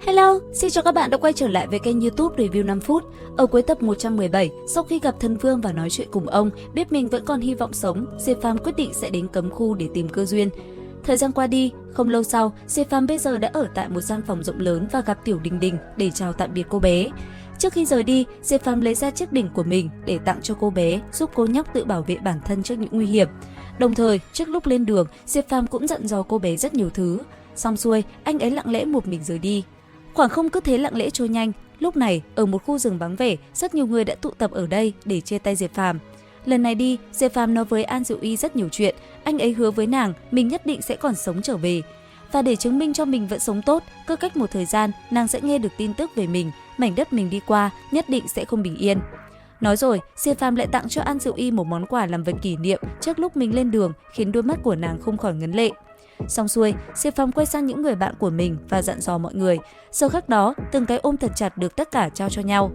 Hello, xin chào các bạn đã quay trở lại với kênh YouTube Review 5 phút. Ở cuối tập 117, sau khi gặp thần vương và nói chuyện cùng ông, biết mình vẫn còn hy vọng sống, Diệp Phàm quyết định sẽ đến cấm khu để tìm cơ duyên. Thời gian qua đi, không lâu sau, Diệp Phàm bây giờ đã ở tại một gian phòng rộng lớn và gặp Tiểu Đình Đình để chào tạm biệt cô bé. Trước khi rời đi, Diệp Phàm lấy ra chiếc đỉnh của mình để tặng cho cô bé, giúp cô nhóc tự bảo vệ bản thân trước những nguy hiểm. Đồng thời, trước lúc lên đường, Diệp Phàm cũng dặn dò cô bé rất nhiều thứ. Xong xuôi, anh ấy lặng lẽ một mình rời đi. Khoảng không cứ thế lặng lẽ trôi nhanh. Lúc này, ở một khu rừng vắng vẻ, rất nhiều người đã tụ tập ở đây để chia tay Diệp Phàm. Lần này đi, Diệp Phàm nói với An Diệu Y rất nhiều chuyện. Anh ấy hứa với nàng mình nhất định sẽ còn sống trở về. Và để chứng minh cho mình vẫn sống tốt, cứ cách một thời gian, nàng sẽ nghe được tin tức về mình, mảnh đất mình đi qua nhất định sẽ không bình yên. Nói rồi, Diệp Phàm lại tặng cho An Diệu Y một món quà làm vật kỷ niệm trước lúc mình lên đường, khiến đôi mắt của nàng không khỏi ngấn lệ. Xong xuôi, Diệp Phàm quay sang những người bạn của mình và dặn dò mọi người. Giờ khắc đó, từng cái ôm thật chặt được tất cả trao cho nhau.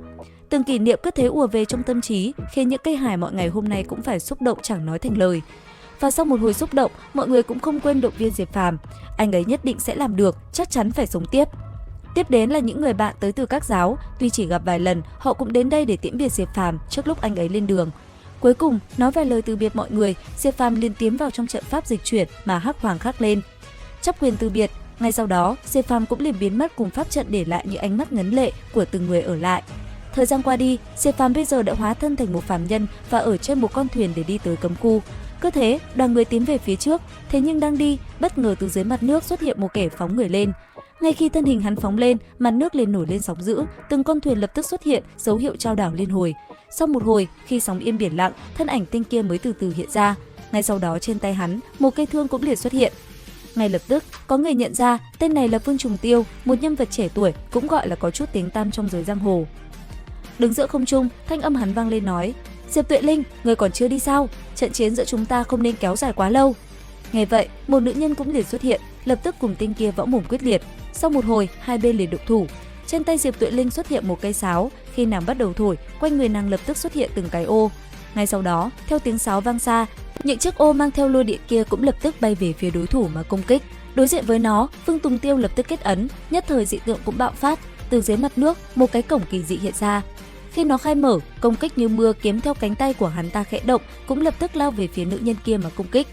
Từng kỷ niệm cứ thế ùa về trong tâm trí, khiến những cây hài mọi ngày hôm nay cũng phải xúc động chẳng nói thành lời. Và sau một hồi xúc động, mọi người cũng không quên động viên Diệp Phàm. Anh ấy nhất định sẽ làm được, chắc chắn phải sống tiếp. Tiếp đến là những người bạn tới từ các giáo, tuy chỉ gặp vài lần, họ cũng đến đây để tiễn biệt Diệp Phàm trước lúc anh ấy lên đường. Cuối cùng, nói vài lời từ biệt mọi người, Diệp Phàm liền tiến vào trong trận pháp dịch chuyển mà Hắc Hoàng khắc lên. Chắp quyền từ biệt, ngay sau đó, Diệp Phàm cũng liền biến mất cùng pháp trận để lại những ánh mắt ngấn lệ của từng người ở lại. Thời gian qua đi, Diệp Phàm bây giờ đã hóa thân thành một phàm nhân và ở trên một con thuyền để đi tới cấm khu. Cứ thế, đoàn người tiến về phía trước, thế nhưng đang đi, bất ngờ từ dưới mặt nước xuất hiện một kẻ phóng người lên. Ngay khi thân hình hắn phóng lên, mặt nước liền nổi lên sóng dữ, từng con thuyền lập tức xuất hiện, dấu hiệu trao đảo liên hồi. Sau một hồi, khi sóng yên biển lặng, thân ảnh tên kia mới từ từ hiện ra. Ngay sau đó trên tay hắn, một cây thương cũng liền xuất hiện. Ngay lập tức, có người nhận ra tên này là Vương Trùng Tiêu, một nhân vật trẻ tuổi cũng gọi là có chút tiếng tăm trong giới giang hồ. Đứng giữa không trung, thanh âm hắn vang lên nói: "Diệp Tuệ Linh, người còn chưa đi sao? Trận chiến giữa chúng ta không nên kéo dài quá lâu." Nghe vậy, một nữ nhân cũng liền xuất hiện, lập tức cùng tên kia võ mồm quyết liệt. Sau một hồi, hai bên liền động thủ. Trên tay Diệp Tuệ Linh xuất hiện một cây sáo, khi nàng bắt đầu thổi, quanh người nàng lập tức xuất hiện từng cái ô. Ngay sau đó, theo tiếng sáo vang xa, những chiếc ô mang theo lôi điện kia cũng lập tức bay về phía đối thủ mà công kích. Đối diện với nó, Vương Tùng Tiêu lập tức kết ấn, nhất thời dị tượng cũng bạo phát, từ dưới mặt nước, một cái cổng kỳ dị hiện ra. Khi nó khai mở, công kích như mưa kiếm theo cánh tay của hắn ta khẽ động, cũng lập tức lao về phía nữ nhân kia mà công kích.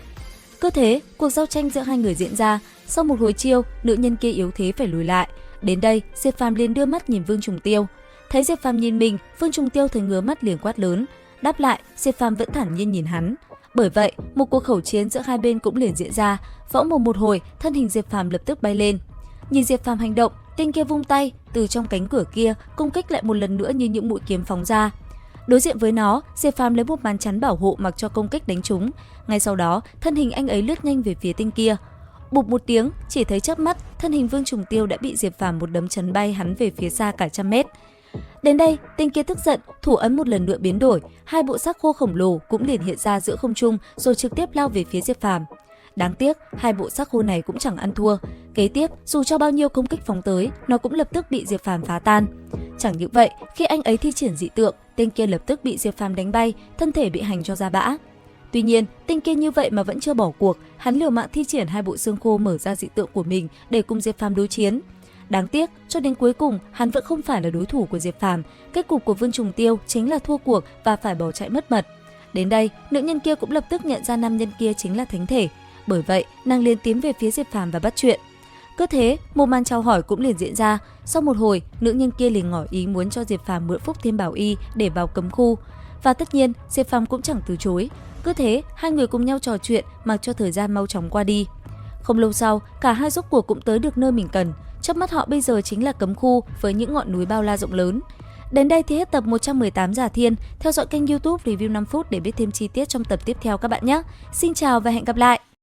Cứ thế, cuộc giao tranh giữa hai người diễn ra. Sau một hồi chiêu, nữ nhân kia yếu thế phải lùi lại. Đến đây, Diệp Phàm liền đưa mắt nhìn Vương Trùng Tiêu. Thấy Diệp Phàm nhìn mình, Vương Trùng Tiêu thấy ngứa mắt liền quát lớn. Đáp lại, Diệp Phàm vẫn thản nhiên nhìn hắn. Bởi vậy, một cuộc khẩu chiến giữa hai bên cũng liền diễn ra. Võ mồm một hồi, thân hình Diệp Phàm lập tức bay lên. Nhìn Diệp Phàm hành động, tên kia vung tay, từ trong cánh cửa kia công kích lại một lần nữa như những mũi kiếm phóng ra. Đối diện với nó, Diệp Phàm lấy một màn chắn bảo hộ mặc cho công kích đánh trúng. Ngay sau đó, thân hình anh ấy lướt nhanh về phía tên kia. Bụp một tiếng, chỉ thấy chớp mắt, thân hình Vương Trùng Tiêu đã bị Diệp Phàm một đấm chấn bay hắn về phía xa cả trăm mét. Đến đây, tên kia tức giận, thủ ấn một lần nữa biến đổi, hai bộ xác khô khổng lồ cũng liền hiện ra giữa không trung rồi trực tiếp lao về phía Diệp Phàm. Đáng tiếc, hai bộ xác khô này cũng chẳng ăn thua. Kế tiếp, dù cho bao nhiêu công kích phóng tới, nó cũng lập tức bị Diệp Phàm phá tan. Chẳng những vậy, khi anh ấy thi triển dị tượng, tên kia lập tức bị Diệp Phàm đánh bay, thân thể bị hành cho ra bã. Tuy nhiên, tên kia như vậy mà vẫn chưa bỏ cuộc, hắn liều mạng thi triển hai bộ xương khô mở ra dị tượng của mình để cùng Diệp Phàm đối chiến. Đáng tiếc, cho đến cuối cùng, hắn vẫn không phải là đối thủ của Diệp Phàm. Kết cục của Vương Trùng Tiêu chính là thua cuộc và phải bỏ chạy mất mật. Đến đây, nữ nhân kia cũng lập tức nhận ra nam nhân kia chính là thánh thể. Bởi vậy, nàng liền tiến về phía Diệp Phàm và bắt chuyện. Cứ thế, một màn chào hỏi cũng liền diễn ra. Sau một hồi, nữ nhân kia liền ngỏ ý muốn cho Diệp Phàm mượn phúc thêm bảo y để vào cấm khu. Và tất nhiên, Diệp Phàm cũng chẳng từ chối. Cứ thế, hai người cùng nhau trò chuyện mặc cho thời gian mau chóng qua đi. Không lâu sau, cả hai rốt cuộc cũng tới được nơi mình cần. Trước mắt họ bây giờ chính là cấm khu với những ngọn núi bao la rộng lớn. Đến đây thì hết tập 118 Giả Thiên. Theo dõi kênh YouTube Review 5 phút để biết thêm chi tiết trong tập tiếp theo các bạn nhé. Xin chào và hẹn gặp lại!